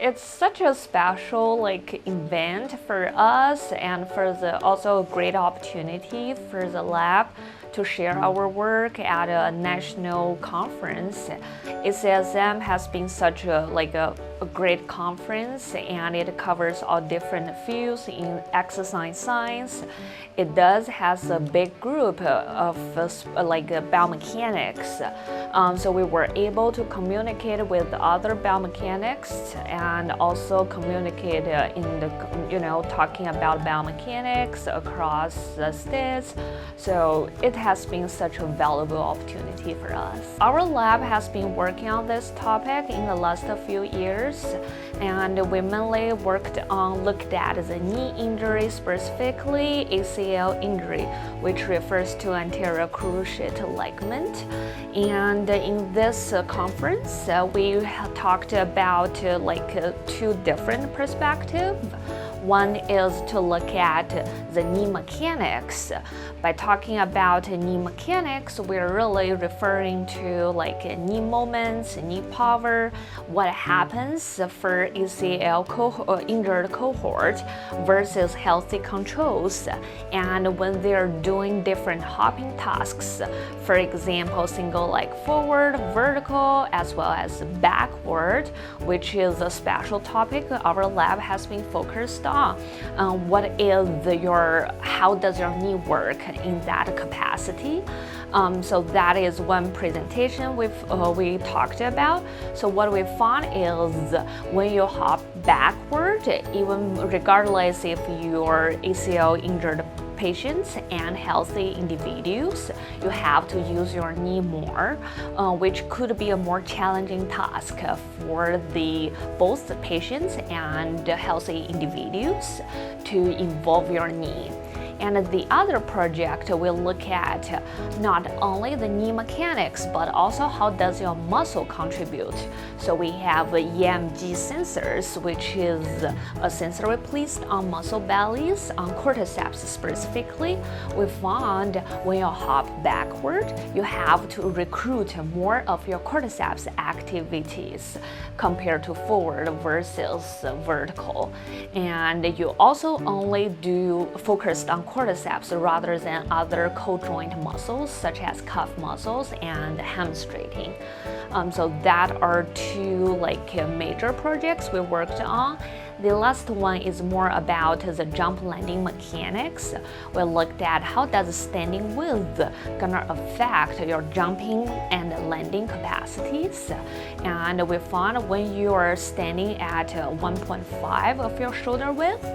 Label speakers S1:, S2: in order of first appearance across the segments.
S1: It's such a special event for us, and for the also a great opportunity for the lab to share our work at a national conference. ACSM has been such a great conference, and it covers all different fields in exercise science. It does has a big group of biomechanics, so we were able to communicate with other biomechanics and also communicate in the talking about biomechanics across the states. So it has been such a valuable opportunity for us. Our lab has been working on this topic in the last few years, and we mainly looked at the knee injury, specifically ACL injury, which refers to anterior cruciate ligament. And in this conference, we talked about two different perspectives. One is to look at the knee mechanics. By talking about knee mechanics, we're really referring to knee moments, knee power, what happens for ACL injured cohort versus healthy controls, and when they're doing different hopping tasks. For example, single leg forward, vertical, as well as backward, which is a special topic our lab has been focused on. How does your knee work in that capacity? So that is one presentation we talked about. So what we found is when you hop backward, even regardless if you're ACL injured patients and healthy individuals, you have to use your knee more, which could be a more challenging task for both the patients and healthy individuals to involve your knee. And the other project will look at not only the knee mechanics, but also how does your muscle contribute. So we have EMG sensors, which is a sensor we placed on muscle bellies, on cordyceps specifically. We found when you hop backward, you have to recruit more of your cordyceps activities compared to forward versus vertical. And you also only focused on cordyceps rather than other co-joint muscles such as calf muscles and hamstring. So that are two major projects we worked on. The last one is more about the jump landing mechanics. We looked at how does standing width gonna affect your jumping and landing capacities. And we found when you are standing at 1.5 of your shoulder width,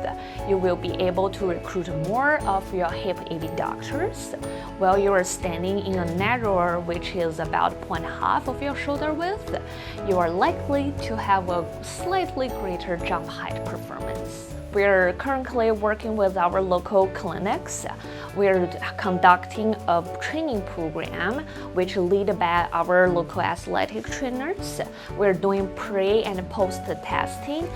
S1: you will be able to recruit more of your hip abductors. While you are standing in a narrower, which is about 0.5 of your shoulder width, you are likely to have a slightly greater jump height performance. We're currently working with our local clinics. We're conducting a training program which led by our local athletic trainers. We're doing pre and post testing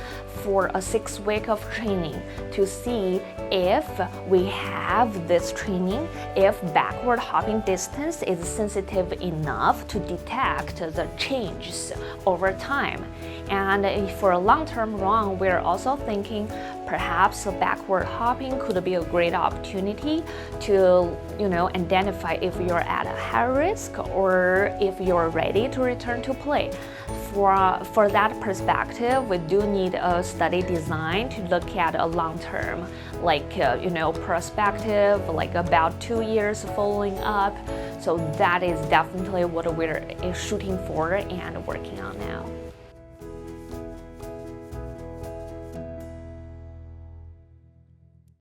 S1: for a 6 week of training to see if we have this training, if backward hopping distance is sensitive enough to detect the changes over time. And for a long-term run, we're also thinking perhaps backward hopping could be a great opportunity to identify if you're at a high risk or if you're ready to return to play. For that perspective, we do need a study design to look at a long-term, perspective, about 2 years following up. So that is definitely what we're shooting for and working on now.